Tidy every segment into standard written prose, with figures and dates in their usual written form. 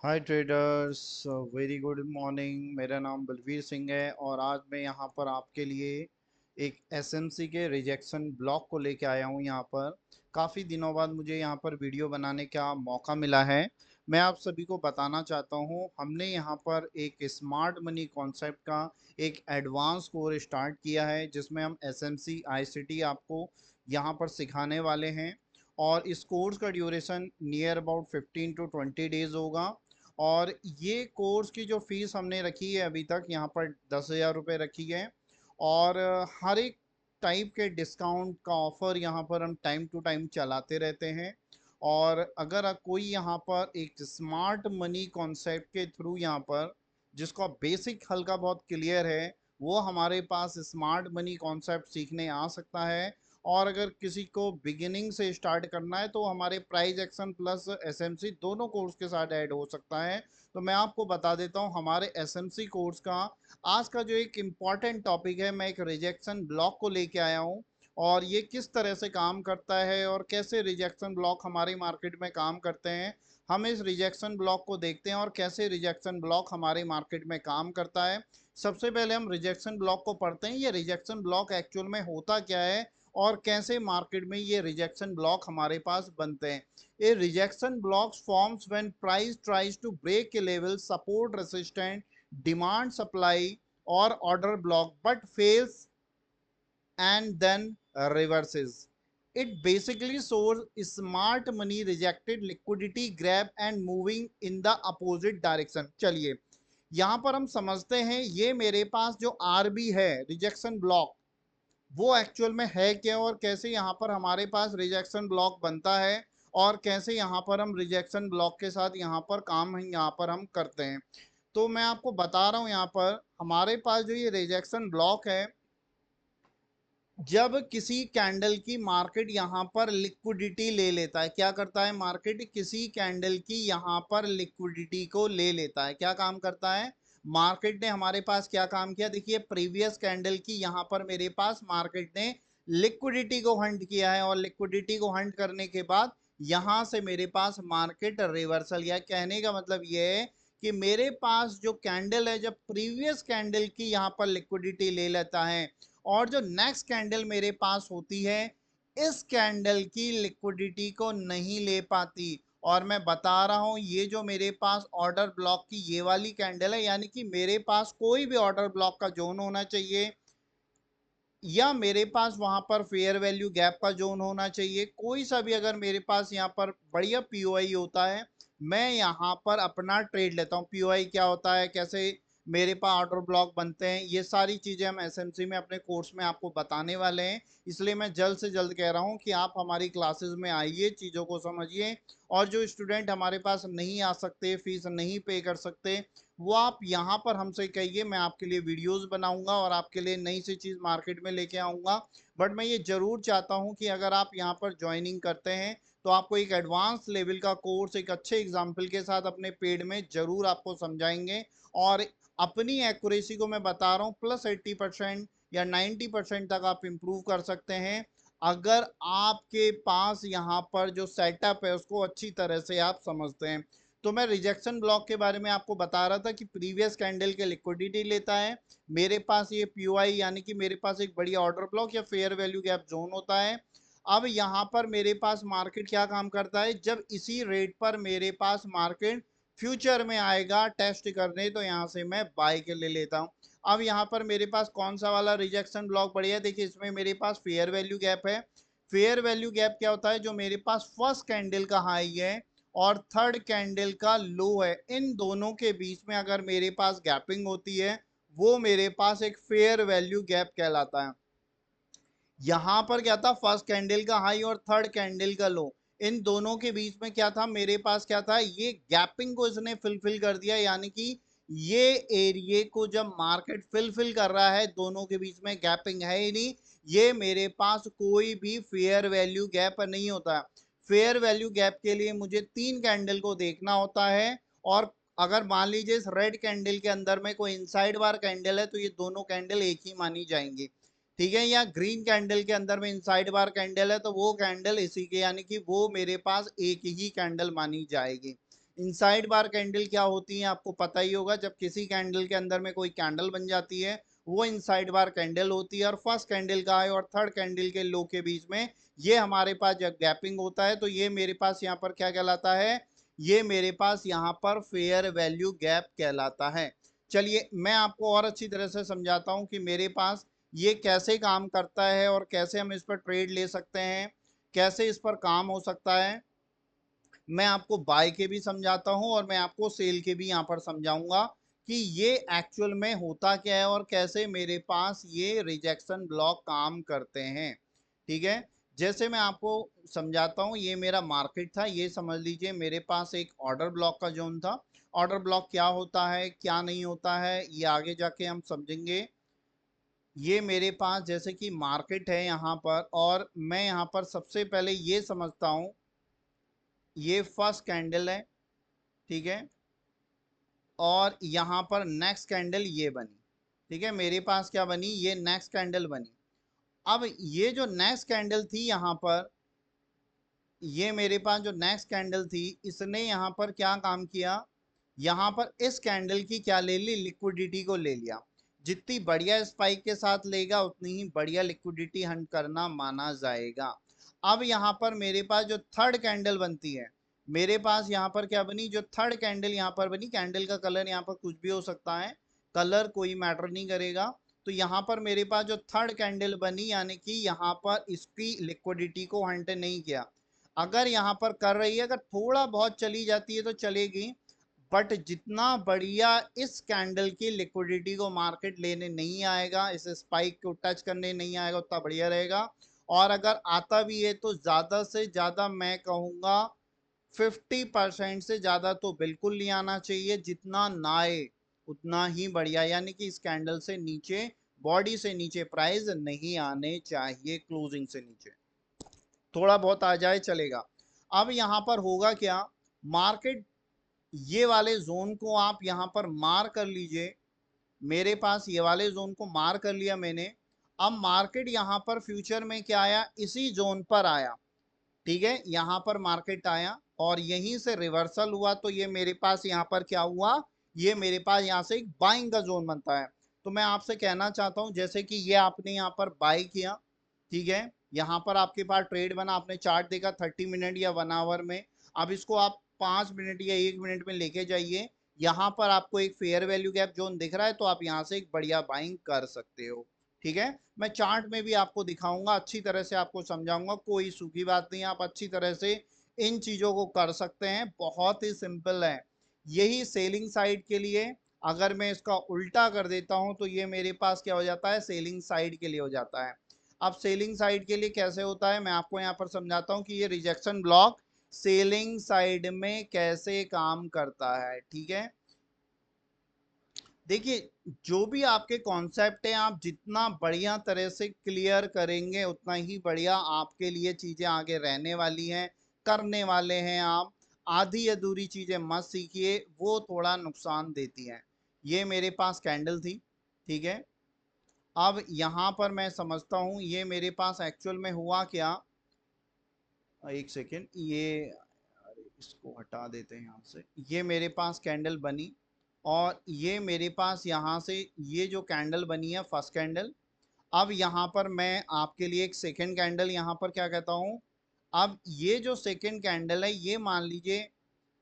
हाय traders, very good morning. मेरा नाम बलवीर सिंह है और आज मैं यहाँ पर आपके लिए एक एसएमसी के रिजेक्शन ब्लॉक को लेके आया हूँ। यहाँ पर काफ़ी दिनों बाद मुझे यहाँ पर वीडियो बनाने का मौका मिला है। मैं आप सभी को बताना चाहता हूँ, हमने यहाँ पर एक स्मार्ट मनी कॉन्सेप्ट का एक एडवांस कोर्स स्टार्ट किया है जिसमें हम एसएमसी आईसीटी आपको यहाँ पर सिखाने वाले हैं। और इस कोर्स का duration near about 15 to 20 days होगा। और ये कोर्स की जो फीस हमने रखी है अभी तक यहाँ पर 10,000 रुपये रखी है। और हर एक टाइप के डिस्काउंट का ऑफर यहाँ पर हम टाइम टू टाइम चलाते रहते हैं। और अगर कोई यहाँ पर एक स्मार्ट मनी कॉन्सेप्ट के थ्रू यहाँ पर जिसका बेसिक हल्का बहुत क्लियर है, वो हमारे पास स्मार्ट मनी कॉन्सेप्ट सीखने आ सकता है। और अगर किसी को बिगिनिंग से स्टार्ट करना है तो हमारे प्राइज एक्शन प्लस एसएमसी दोनों कोर्स के साथ ऐड हो सकता है। तो मैं आपको बता देता हूँ हमारे एसएमसी कोर्स का आज का जो एक इम्पॉर्टेंट टॉपिक है, मैं एक रिजेक्शन ब्लॉक को लेके आया हूँ। और ये किस तरह से काम करता है और कैसे रिजेक्शन ब्लॉक हमारी मार्केट में काम करते हैं, हम इस रिजेक्शन ब्लॉक को देखते हैं और कैसे रिजेक्शन ब्लॉक हमारी मार्केट में काम करता है। सबसे पहले हम रिजेक्शन ब्लॉक को पढ़ते हैं, ये रिजेक्शन ब्लॉक एक्चुअल में होता क्या है और कैसे मार्केट में ये रिजेक्शन ब्लॉक हमारे पास बनते हैं। ये rejection blocks forms when price tries to break a level support resistant demand supply और order block but fails and then reverses. It basically shows smart money rejected liquidity grab and moving in the opposite direction. चलिए यहाँ पर हम समझते हैं ये मेरे पास जो आरबी है रिजेक्शन ब्लॉक, वो एक्चुअल में है क्या और कैसे यहाँ पर हमारे पास रिजेक्शन ब्लॉक बनता है और कैसे यहाँ पर हम रिजेक्शन ब्लॉक के साथ यहाँ पर काम यहाँ पर हम करते हैं। तो मैं आपको बता रहा हूँ यहाँ पर हमारे पास जो ये रिजेक्शन ब्लॉक है, जब किसी कैंडल की मार्केट यहाँ पर लिक्विडिटी ले लेता है, क्या करता है मार्केट किसी कैंडल की यहाँ पर लिक्विडिटी को ले लेता है, क्या काम करता है मार्केट ने हमारे पास क्या काम किया, देखिए प्रीवियस कैंडल की यहाँ पर मेरे पास मार्केट ने लिक्विडिटी को हंट किया है और लिक्विडिटी को हंट करने के बाद यहाँ से मेरे पास मार्केट रिवर्सल, या कहने का मतलब ये है कि मेरे पास जो कैंडल है जब प्रीवियस कैंडल की यहाँ पर लिक्विडिटी ले लेता है और जो नेक्स्ट कैंडल मेरे पास होती है इस कैंडल की लिक्विडिटी को नहीं ले पाती। और मैं बता रहा हूं ये जो मेरे पास ऑर्डर ब्लॉक की ये वाली कैंडल है, यानी कि मेरे पास कोई भी ऑर्डर ब्लॉक का जोन होना चाहिए या मेरे पास वहां पर फेयर वैल्यू गैप का जोन होना चाहिए, कोई सा भी अगर मेरे पास यहाँ पर बढ़िया पीओआई होता है मैं यहाँ पर अपना ट्रेड लेता हूँ। पीओआई क्या होता है, कैसे मेरे पास ऑर्डर ब्लॉक बनते हैं, ये सारी चीजें हम एसएमसी में अपने कोर्स में आपको बताने वाले हैं। इसलिए मैं जल्द से जल्द कह रहा हूँ कि आप हमारी क्लासेस में आइए, चीजों को समझिए। और जो स्टूडेंट हमारे पास नहीं आ सकते, फीस नहीं पे कर सकते, वो आप यहाँ पर हमसे कहिए, मैं आपके लिए वीडियोस बनाऊंगा और आपके लिए नई सी चीज़ मार्केट में लेके आऊँगा। बट मैं ये ज़रूर चाहता हूँ कि अगर आप यहाँ पर ज्वाइनिंग करते हैं तो आपको एक एडवांस लेवल का कोर्स एक अच्छे एग्जाम्पल के साथ अपने पेड में ज़रूर आपको समझाएंगे। और अपनी एक्यूरेसी को मैं बता रहा हूँ +80% या 90% तक आप इम्प्रूव कर सकते हैं अगर आपके पास यहाँ पर जो सेटअप है उसको अच्छी तरह से आप समझते हैं। तो मैं रिजेक्शन ब्लॉक के बारे में आपको बता रहा था कि प्रीवियस कैंडल के लिक्विडिटी लेता है, मेरे पास ये पीओआई यानी कि मेरे पास एक बढ़िया ऑर्डर ब्लॉक या फेयर वैल्यू गैप जोन होता है। अब यहाँ पर मेरे पास मार्केट क्या काम करता है, जब इसी रेट पर मेरे पास मार्केट फ्यूचर में आएगा टेस्ट करने तो यहाँ से मैं बाय के ले लेता हूँ। अब यहाँ पर मेरे पास कौन सा वाला रिजेक्शन ब्लॉक बढ़िया, देखिए इसमें मेरे पास फेयर वैल्यू गैप है। फेयर वैल्यू गैप क्या होता है, जो मेरे पास फर्स्ट कैंडल का हाई है और थर्ड कैंडल का लो है, इन दोनों के बीच में अगर मेरे पास गैपिंग होती है वो मेरे पास एक फेयर वैल्यू गैप कहलाता है। यहां पर क्या था, फर्स्ट कैंडल का हाई और थर्ड कैंडल का लो, इन दोनों के बीच में क्या था मेरे पास, क्या था ये गैपिंग को इसने फिलफिल कर दिया, यानी कि ये एरिया को जब मार्केट फिलफिल कर रहा है दोनों के बीच में गैपिंग है ही नहीं, ये मेरे पास कोई भी फेयर वैल्यू गैप नहीं होता। फेयर वैल्यू गैप के लिए मुझे 3 कैंडल को देखना होता है। और अगर मान लीजिए इस रेड कैंडल के अंदर में कोई इनसाइड बार कैंडल है तो ये दोनों कैंडल एक ही मानी जाएंगी, ठीक है। या ग्रीन कैंडल के अंदर में इनसाइड बार कैंडल है तो वो कैंडल इसी के, यानी कि वो मेरे पास एक ही कैंडल मानी जाएगी। इनसाइड बार कैंडल क्या होती है आपको पता ही होगा, जब किसी कैंडल के अंदर में कोई कैंडल बन जाती है वो इनसाइड बार कैंडल होती है, और फर्स्ट कैंडल का हाई और थर्ड कैंडल के लो के बीच में ये हमारे पास जब गैपिंग होता है तो ये मेरे पास यहाँ पर क्या कहलाता है, ये मेरे पास यहाँ पर फेयर वैल्यू गैप कहलाता है। चलिए मैं आपको और अच्छी तरह से समझाता हूँ कि मेरे पास ये कैसे काम करता है और कैसे हम इस पर ट्रेड ले सकते हैं, कैसे इस पर काम हो सकता है। मैं आपको बाय के भी समझाता हूं और मैं आपको सेल के भी यहां पर समझाऊंगा कि ये एक्चुअल में होता क्या है और कैसे मेरे पास ये रिजेक्शन ब्लॉक काम करते हैं। ठीक है, जैसे मैं आपको समझाता हूं, ये मेरा मार्केट था, ये समझ लीजिए मेरे पास एक ऑर्डर ब्लॉक का जोन था। ऑर्डर ब्लॉक क्या होता है क्या नहीं होता है ये आगे जाके हम समझेंगे। ये मेरे पास जैसे कि मार्केट है यहाँ पर, और मैं यहाँ पर सबसे पहले ये समझता हूँ, ये फर्स्ट कैंडल है, ठीक है, और यहाँ पर नेक्स्ट कैंडल ये बनी। ठीक है, मेरे पास क्या बनी, ये नेक्स्ट कैंडल बनी। अब ये जो नेक्स्ट कैंडल थी यहाँ पर, ये मेरे पास जो नेक्स्ट कैंडल थी इसने यहाँ पर क्या काम किया, यहाँ पर इस कैंडल की क्या ले ली, लिक्विडिटी को ले लिया। जितनी बढ़िया स्पाइक के साथ लेगा उतनी ही बढ़िया लिक्विडिटी हंट करना माना जाएगा। अब यहाँ पर मेरे पास जो थर्ड कैंडल बनती है, मेरे पास यहाँ पर क्या बनी, जो थर्ड कैंडल यहाँ पर बनी, कैंडल का कलर यहाँ पर कुछ भी हो सकता है, कलर कोई मैटर नहीं करेगा। तो यहाँ पर मेरे पास जो थर्ड कैंडल बनी, यानी कि यहाँ पर इसकी लिक्विडिटी को हंट नहीं किया। अगर यहाँ पर कर रही है, अगर थोड़ा बहुत चली जाती है तो चलेगी, बट जितना बढ़िया इस कैंडल की लिक्विडिटी को मार्केट लेने नहीं आएगा, इस स्पाइक को टच करने नहीं आएगा, उतना बढ़िया रहेगा। और अगर आता भी है तो ज्यादा से ज्यादा मैं कहूंगा 50% से ज्यादा तो बिल्कुल नहीं आना चाहिए, जितना ना आए उतना ही बढ़िया, यानी कि इस कैंडल से नीचे, बॉडी से नीचे प्राइस नहीं आने चाहिए, क्लोजिंग से नीचे, थोड़ा बहुत आ जाए चलेगा। अब यहाँ पर होगा क्या, मार्केट ये वाले जोन को आप यहाँ पर मार कर लीजिए, मेरे पास ये वाले जोन को मार कर लिया मैंने। अब मार्केट यहाँ पर फ्यूचर में क्या आया, इसी जोन पर आया। ठीक है, यहाँ पर मार्केट आया और यहीं से रिवर्सल हुआ, तो ये मेरे पास यहाँ पर क्या हुआ, ये मेरे पास यहाँ से एक बाइंग का जोन बनता है। तो मैं आपसे कहना चाहता हूँ, जैसे कि ये आपने यहाँ पर बाई किया, ठीक है, यहाँ पर आपके पास ट्रेड बना, आपने चार्ट देखा 30 मिनट या 1 आवर में। अब इसको आप 5 मिनट या 1 मिनट में लेके जाइए, यहाँ पर आपको एक फेयर वैल्यू गैप जोन दिख रहा है, तो आप यहाँ से एक बढ़िया बाइंग कर सकते हो। ठीक है, मैं चार्ट में भी आपको दिखाऊंगा, अच्छी तरह से आपको समझाऊंगा, कोई सूखी बात नहीं, आप अच्छी तरह से इन चीजों को कर सकते हैं, बहुत ही सिंपल है। यही सेलिंग साइड के लिए, अगर मैं इसका उल्टा कर देता हूं तो ये मेरे पास क्या हो जाता है, सेलिंग साइड के लिए हो जाता है। अब सेलिंग साइड के लिए कैसे होता है मैं आपको यहाँ पर समझाता हूँ कि ये रिजेक्शन ब्लॉक सेलिंग साइड में कैसे काम करता है। ठीक है, देखिए जो भी आपके कॉन्सेप्ट है आप जितना बढ़िया तरह से क्लियर करेंगे उतना ही बढ़िया आपके लिए चीजें आगे रहने वाली हैं, करने वाले हैं आप। आधी अधूरी चीजें मत सीखिए, वो थोड़ा नुकसान देती हैं। ये मेरे पास कैंडल थी, ठीक है, अब यहाँ पर मैं समझता हूँ ये मेरे पास एक्चुअल में हुआ क्या, एक सेकेंड, ये अरे इसको हटा देते हैं यहाँ से। ये मेरे पास कैंडल बनी और ये मेरे पास यहाँ से ये जो कैंडल बनी है फर्स्ट कैंडल। अब यहाँ पर मैं आपके लिए एक सेकेंड कैंडल यहाँ पर क्या कहता हूँ, अब ये जो सेकेंड कैंडल है ये मान लीजिए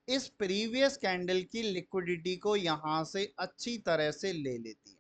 इस प्रीवियस कैंडल की लिक्विडिटी को यहाँ से अच्छी तरह से ले लेती है।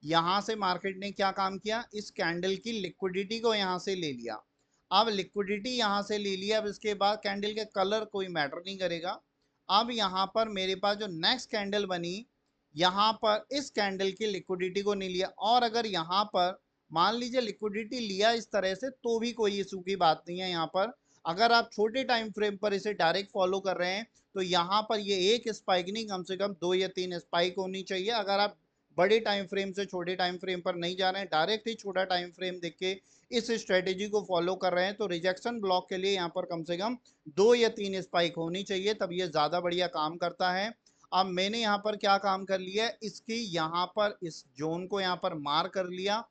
यहां से मार्केट ने क्या काम किया, इस कैंडल की लिक्विडिटी को यहां से ले लिया। अब लिक्विडिटी यहां से ले लिया, अब इसके बाद कैंडल के कलर कोई मैटर नहीं करेगा। अब यहां पर मेरे पास जो नेक्स्ट कैंडल बनी, यहां पर इस कैंडल की लिक्विडिटी को नहीं लिया, और अगर यहां पर मान लीजिए लिक्विडिटी लिया इस तरह से तो भी कोई इशू की बात नहीं है। यहाँ पर अगर आप छोटे टाइम फ्रेम पर इसे डायरेक्ट फॉलो कर रहे हैं तो यहाँ पर ये एक स्पाइक नहीं, कम से कम 2 या 3 स्पाइक होनी चाहिए। अगर आप बड़े टाइम फ्रेम से छोटे टाइम फ्रेम पर नहीं जा रहे हैं, डायरेक्ट ही छोटा टाइम फ्रेम देख के इस स्ट्रेटेजी को फॉलो कर रहे हैं, तो रिजेक्शन ब्लॉक के लिए यहाँ पर कम से कम 2 या 3 स्पाइक होनी चाहिए, तब ये ज्यादा बढ़िया काम करता है। अब मैंने यहाँ पर क्या काम कर लिया, इसकी यहाँ पर इस जोन को यहाँ पर मार कर लिया।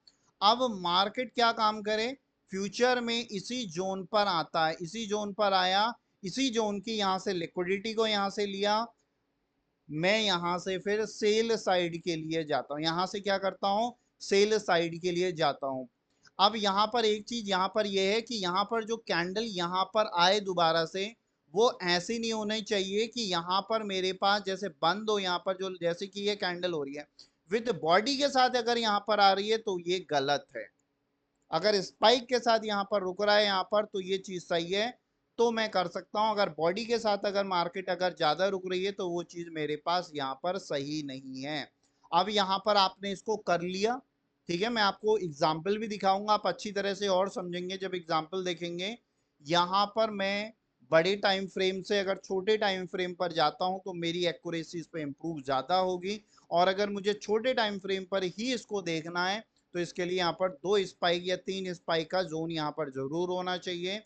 अब मार्केट क्या काम करे, फ्यूचर में इसी जोन पर आता है, इसी जोन पर आया, इसी जोन की यहाँ से लिक्विडिटी को यहाँ से लिया, मैं यहाँ से फिर सेल साइड के लिए जाता हूँ, यहाँ से क्या करता हूँ, सेल साइड के लिए जाता हूँ। अब यहाँ पर एक चीज यहाँ पर यह है कि यहाँ पर जो कैंडल यहाँ पर आए दोबारा से, वो ऐसी नहीं होनी चाहिए कि यहाँ पर मेरे पास जैसे बंद हो, यहाँ पर जो जैसे कि ये कैंडल हो रही है विद बॉडी के साथ अगर यहाँ पर आ रही है तो ये गलत है। अगर स्पाइक के साथ यहाँ पर रुक रहा है यहाँ पर तो ये चीज सही है, तो मैं कर सकता हूं। अगर बॉडी के साथ अगर मार्केट अगर ज्यादा रुक रही है तो वो चीज मेरे पास यहाँ पर सही नहीं है। अब यहाँ पर आपने इसको कर लिया, ठीक है, मैं आपको एग्जाम्पल भी दिखाऊंगा, आप अच्छी तरह से और समझेंगे जब एग्जाम्पल देखेंगे। यहाँ पर मैं बड़े टाइम फ्रेम से अगर छोटे टाइम फ्रेम पर जाता हूं तो मेरी एक्यूरेसी इस पर इंप्रूव ज्यादा होगी, और अगर मुझे छोटे टाइम फ्रेम पर ही इसको देखना है तो इसके लिए यहाँ पर 2 स्पाइक या 3 स्पाइक का जोन यहाँ पर जरूर होना चाहिए,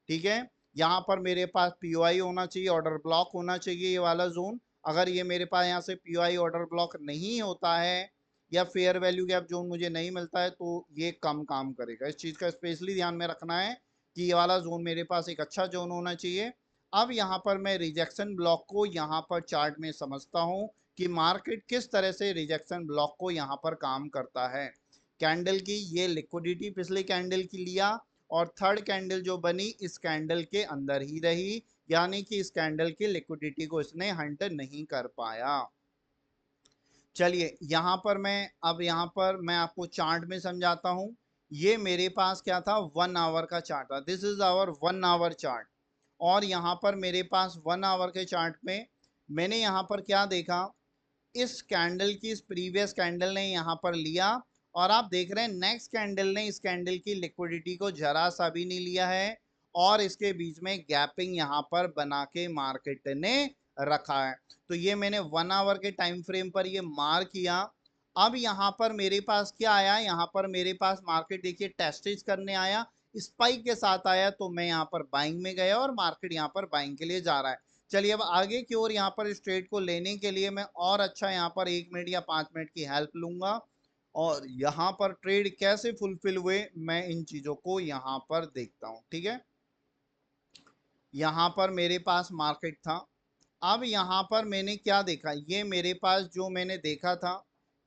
ठीक है। यहाँ पर मेरे पास पीओआई होना चाहिए, ऑर्डर ब्लॉक होना चाहिए ये वाला जोन। अगर ये मेरे पास यहाँ से पीओआई ऑर्डर ब्लॉक नहीं होता है या फेयर वैल्यू गैप जोन मुझे नहीं मिलता है तो ये कम काम करेगा। इस चीज का स्पेशली ध्यान में रखना है कि ये वाला जोन मेरे पास एक अच्छा जोन होना चाहिए। अब यहाँ पर मैं रिजेक्शन ब्लॉक को यहाँ पर चार्ट में समझता हूँ कि मार्केट किस तरह से रिजेक्शन ब्लॉक को यहाँ पर काम करता है। कैंडल की ये लिक्विडिटी पिछले कैंडल की लिया, और थर्ड कैंडल जो बनी इस कैंडल के अंदर ही रही, यानी कि इस कैंडल की लिक्विडिटी को इसने हंट नहीं कर पाया। चलिए यहाँ पर मैं अब यहाँ पर मैं आपको चार्ट में समझाता हूँ। ये मेरे पास क्या था, 1 आवर का चार्ट था, this is hour 1 hour chart. और यहाँ पर मेरे पास 1 आवर के चार्ट में मैंने यहाँ पर क्या देखा, इस कैंडल की इस प्रीवियस कैंडल ने यहाँ पर लिया, और आप देख रहे हैं नेक्स्ट कैंडल ने इस कैंडल की लिक्विडिटी को जरा सा भी नहीं लिया है, और इसके बीच में गैपिंग यहाँ पर बना के मार्केट ने रखा है। तो ये मैंने 1 आवर के टाइम फ्रेम पर ये मार किया। अब यहाँ पर मेरे पास क्या आया, यहाँ पर मेरे पास मार्केट देखिए टेस्टेज करने आया, स्पाइक के साथ आया, तो मैं यहाँ पर बाइंग में गया और मार्केट यहाँ पर बाइंग के लिए जा रहा है। चलिए अब आगे की ओर यहाँ पर इस ट्रेड को लेने के लिए मैं और अच्छा यहाँ पर 1 मिनट या 5 मिनट की हेल्प लूंगा, और यहाँ पर ट्रेड कैसे फुलफिल हुए मैं इन चीजों को यहाँ पर देखता हूँ, ठीक है। यहाँ पर मेरे पास मार्केट था। अब यहाँ पर मैंने क्या देखा, ये मेरे पास जो मैंने देखा था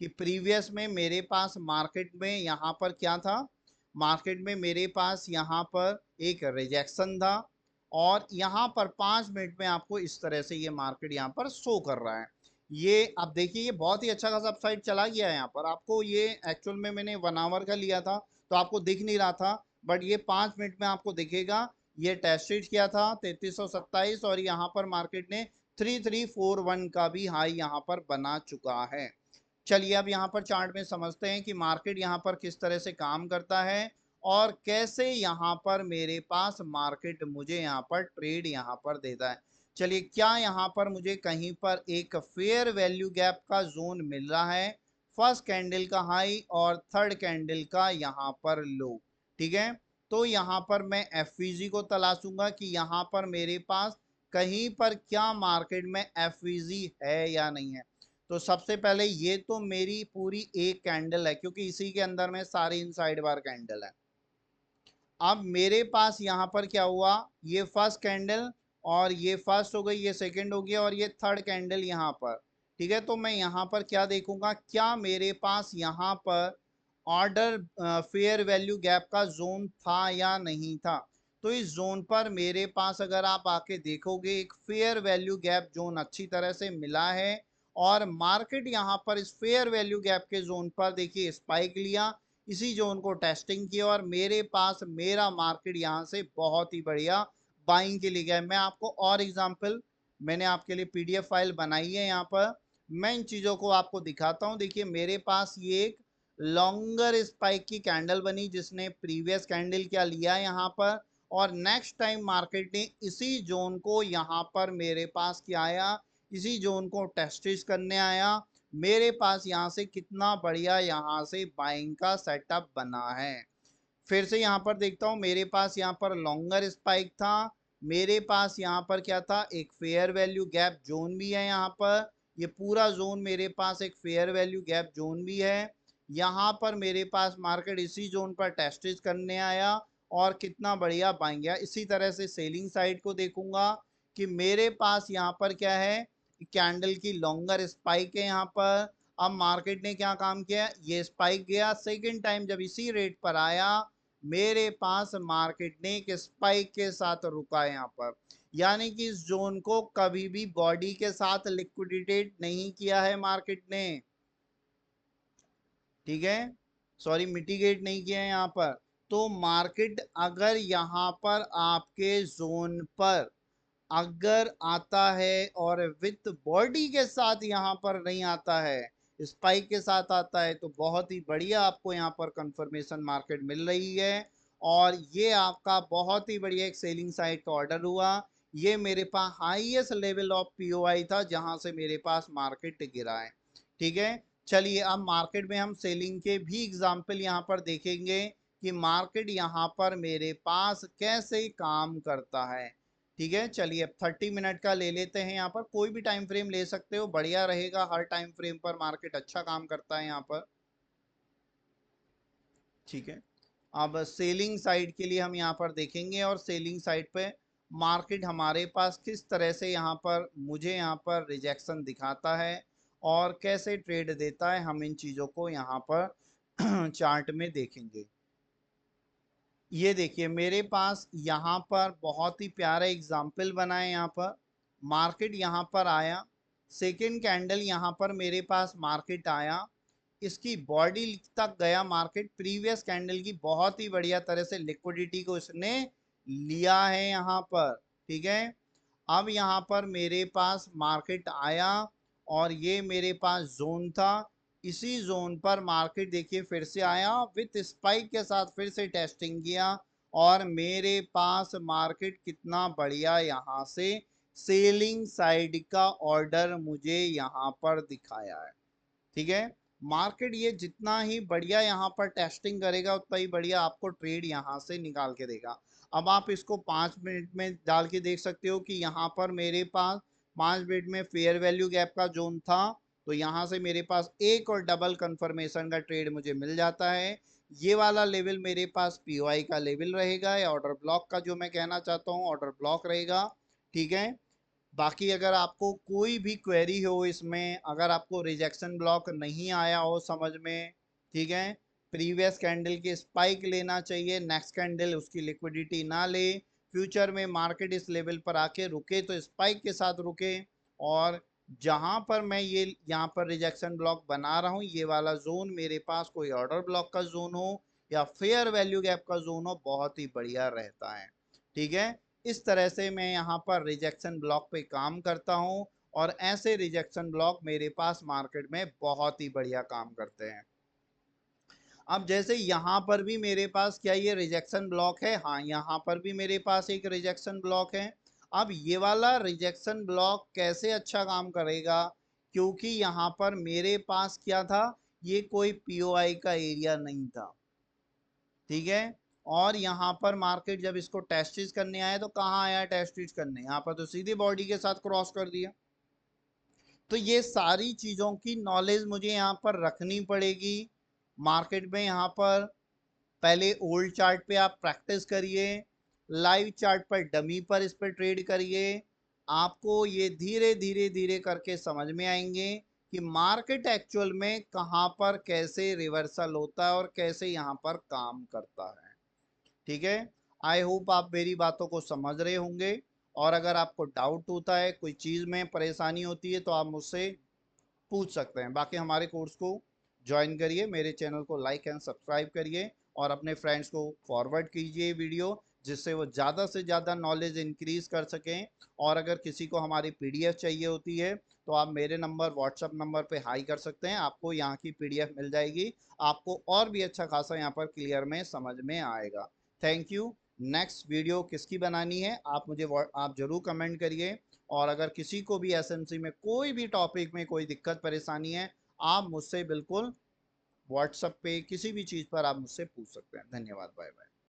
कि प्रीवियस में मेरे पास मार्केट में यहाँ पर क्या था, मार्केट में मेरे पास यहाँ पर एक रिजेक्शन था, और यहाँ पर 5 मिनट में आपको इस तरह से ये मार्केट यहाँ पर शो कर रहा है। ये आप देखिए ये बहुत ही अच्छा खासा अपसाइड चला गया है। यहाँ पर आपको ये एक्चुअल में मैंने 1 आवर का लिया था तो आपको दिख नहीं रहा था, बट ये 5 मिनट में आपको दिखेगा। ये टेस्ट किया था 3327, और यहाँ पर मार्केट ने 3341 का भी हाई यहाँ पर बना चुका है। चलिए अब यहाँ पर चार्ट में समझते हैं कि मार्केट यहाँ पर किस तरह से काम करता है, और कैसे यहाँ पर मेरे पास मार्केट मुझे यहाँ पर ट्रेड यहाँ पर देता है। चलिए क्या यहाँ पर मुझे कहीं पर एक फेयर वैल्यू गैप का जोन मिल रहा है, फर्स्ट कैंडल का हाई और थर्ड कैंडल का यहाँ पर लो, ठीक है। तो यहाँ पर मैं एफवीजी को तलाशूंगा कि यहाँ पर मेरे पास कहीं पर क्या मार्केट में एफवीजी है या नहीं है। तो सबसे पहले ये तो मेरी पूरी एक कैंडल है क्योंकि इसी के अंदर में सारे इनसाइड बार कैंडल है। अब मेरे पास यहाँ पर क्या हुआ, ये फर्स्ट कैंडल, और ये फर्स्ट हो गई, ये सेकंड हो गया, और ये थर्ड कैंडल यहाँ पर, ठीक है। तो मैं यहाँ पर क्या देखूंगा, क्या मेरे पास यहाँ पर ऑर्डर फेयर वैल्यू गैप का जोन था या नहीं था। तो इस जोन पर मेरे पास अगर आप आके देखोगे एक फेयर वैल्यू गैप जोन अच्छी तरह से मिला है, और मार्केट यहाँ पर इस फेयर वैल्यू गैप के जोन पर देखिए स्पाइक लिया, इसी जोन को टेस्टिंग किया, और मेरे पास मेरा मार्केट यहाँ से बहुत ही बढ़िया बाइंग के लिए गया। मैं आपको और एग्जांपल मैंने आपके लिए पीडीएफ फाइल बनाई है, यहाँ पर मैं इन चीज़ों को आपको दिखाता हूँ। देखिए मेरे पास ये एक लॉन्गर स्पाइक की कैंडल बनी जिसने प्रीवियस कैंडल क्या लिया यहाँ पर, और नेक्स्ट टाइम मार्केट ने इसी जोन को यहाँ पर मेरे पास क्या आया, इसी जोन को टेस्टिस करने आया। मेरे पास यहाँ से कितना बढ़िया यहाँ से बाइंग का सेटअप बना है। फिर से यहाँ पर देखता हूँ, मेरे पास यहाँ पर लॉन्गर स्पाइक था, मेरे पास यहाँ पर क्या था, एक फेयर वैल्यू गैप जोन भी है। यहाँ पर ये पूरा जोन मेरे पास एक फेयर वैल्यू गैप जोन भी है। यहाँ पर मेरे पास मार्केट इसी जोन पर टेस्टिस करने आया और कितना बढ़िया बाइंग गया। इसी तरह से सेलिंग साइड को देखूंगा, कि मेरे पास यहाँ पर क्या है, कैंडल की लॉन्गर स्पाइक है यहाँ पर। अब मार्केट ने क्या काम किया, ये स्पाइक गया, सेकेंड टाइम जब इसी रेट पर आया, मेरे पास मार्केट ने एक स्पाइक के साथ रुका यहाँ पर, यानी कि इस जोन को कभी भी बॉडी के साथ लिक्विडेट नहीं किया है मार्केट ने, ठीक है, सॉरी मिटिगेट नहीं किया है यहाँ पर। तो मार्केट अगर यहाँ पर आपके जोन पर अगर आता है और विथ बॉडी के साथ यहाँ पर नहीं आता है, स्पाइक के साथ आता है, तो बहुत ही बढ़िया आपको यहाँ पर कंफर्मेशन मार्केट मिल रही है। और ये आपका बहुत ही बढ़िया एक सेलिंग साइड का ऑर्डर हुआ। ये मेरे पास हाईएस्ट लेवल ऑफ पीओआई था जहां से मेरे पास मार्केट गिरा है, ठीक है। चलिए अब मार्केट में हम सेलिंग के भी एग्जाम्पल यहाँ पर देखेंगे कि मार्केट यहाँ पर मेरे पास कैसे काम करता है, ठीक है। चलिए अब 30 मिनट का ले लेते हैं, यहाँ पर कोई भी टाइम फ्रेम ले सकते हो, बढ़िया रहेगा, हर टाइम फ्रेम पर मार्केट अच्छा काम करता है यहाँ पर, ठीक है। अब सेलिंग साइड के लिए हम यहाँ पर देखेंगे और सेलिंग साइड पे मार्केट हमारे पास किस तरह से यहाँ पर मुझे यहाँ पर रिजेक्शन दिखाता है और कैसे ट्रेड देता है, हम इन चीज़ों को यहाँ पर चार्ट में देखेंगे। ये देखिए मेरे पास यहाँ पर बहुत ही प्यारा एग्जाम्पल बना है। यहाँ पर मार्केट यहाँ पर आया, सेकेंड कैंडल यहाँ पर मेरे पास मार्केट आया, इसकी बॉडी तक गया मार्केट, प्रीवियस कैंडल की बहुत ही बढ़िया तरह से लिक्विडिटी को इसने लिया है यहाँ पर, ठीक है। अब यहाँ पर मेरे पास मार्केट आया और ये मेरे पास जोन था, इसी जोन पर मार्केट देखिए फिर से आया, विथ स्पाइक के साथ फिर से टेस्टिंग किया और मेरे पास मार्केट कितना बढ़िया यहाँ से सेलिंग साइड का ऑर्डर मुझे यहाँ पर दिखाया है, ठीक है। मार्केट ये जितना ही बढ़िया यहाँ पर टेस्टिंग करेगा उतना ही बढ़िया आपको ट्रेड यहाँ से निकाल के देगा। अब आप इसको 5 मिनट में डाल के देख सकते हो कि यहाँ पर मेरे पास 5 मिनट में फेयर वैल्यू गैप का जोन था, तो यहाँ से मेरे पास एक और डबल कंफर्मेशन का ट्रेड मुझे मिल जाता है। ये वाला लेवल मेरे पास पीओआई का लेवल रहेगा या ऑर्डर ब्लॉक का, जो मैं कहना चाहता हूँ ऑर्डर ब्लॉक रहेगा, ठीक है। बाकी अगर आपको कोई भी क्वेरी हो इसमें, अगर आपको रिजेक्शन ब्लॉक नहीं आया हो समझ में, ठीक है, प्रीवियस कैंडल के स्पाइक लेना चाहिए, नेक्स्ट कैंडल उसकी लिक्विडिटी ना ले, फ्यूचर में मार्केट इस लेवल पर आके रुके तो स्पाइक के साथ रुके, और जहां पर मैं ये यहाँ पर रिजेक्शन ब्लॉक बना रहा हूँ, ये वाला जोन मेरे पास कोई ऑर्डर ब्लॉक का जोन हो या फेयर वैल्यू गैप का जोन हो, बहुत ही बढ़िया रहता है, ठीक है। इस तरह से मैं यहाँ पर रिजेक्शन ब्लॉक पे काम करता हूँ और ऐसे रिजेक्शन ब्लॉक मेरे पास मार्केट में बहुत ही बढ़िया काम करते हैं। अब जैसे यहाँ पर भी मेरे पास क्या ये रिजेक्शन ब्लॉक है, हाँ यहाँ पर भी मेरे पास एक रिजेक्शन ब्लॉक है। अब ये वाला रिजेक्शन ब्लॉक कैसे अच्छा काम करेगा, क्योंकि यहाँ पर मेरे पास क्या था, ये कोई पीओआई का एरिया नहीं था, ठीक है। और यहाँ पर मार्केट जब इसको टेस्टिस करने आया तो कहाँ आया टेस्टिस करने, यहाँ पर तो सीधी बॉडी के साथ क्रॉस कर दिया। तो ये सारी चीज़ों की नॉलेज मुझे यहाँ पर रखनी पड़ेगी मार्केट में। यहाँ पर पहले ओल्ड चार्ट पे आप प्रैक्टिस करिए, लाइव चार्ट पर डमी पर इस पर ट्रेड करिए, आपको ये धीरे धीरे धीरे करके समझ में आएंगे कि मार्केट एक्चुअल में कहाँ पर कैसे रिवर्सल होता है और कैसे यहाँ पर काम करता है, ठीक है। आई होप आप मेरी बातों को समझ रहे होंगे, और अगर आपको डाउट होता है, कोई चीज़ में परेशानी होती है, तो आप मुझसे पूछ सकते हैं। बाकी हमारे कोर्स को ज्वाइन करिए, मेरे चैनल को लाइक एंड सब्सक्राइब करिए और अपने फ्रेंड्स को फॉरवर्ड कीजिए वीडियो, जिससे वो ज़्यादा से ज़्यादा नॉलेज इंक्रीज कर सकें। और अगर किसी को हमारी पीडीएफ चाहिए होती है तो आप मेरे नंबर व्हाट्सअप नंबर पे हाई कर सकते हैं, आपको यहाँ की पीडीएफ मिल जाएगी, आपको और भी अच्छा खासा यहाँ पर क्लियर में समझ में आएगा। Thank you. नेक्स्ट वीडियो किसकी बनानी है आप मुझे आप ज़रूर कमेंट करिए, और अगर किसी को भी एसएमसी में कोई भी टॉपिक में कोई दिक्कत परेशानी है, आप मुझसे बिल्कुल व्हाट्सएप पे किसी भी चीज़ पर आप मुझसे पूछ सकते हैं। धन्यवाद, बाय बाय।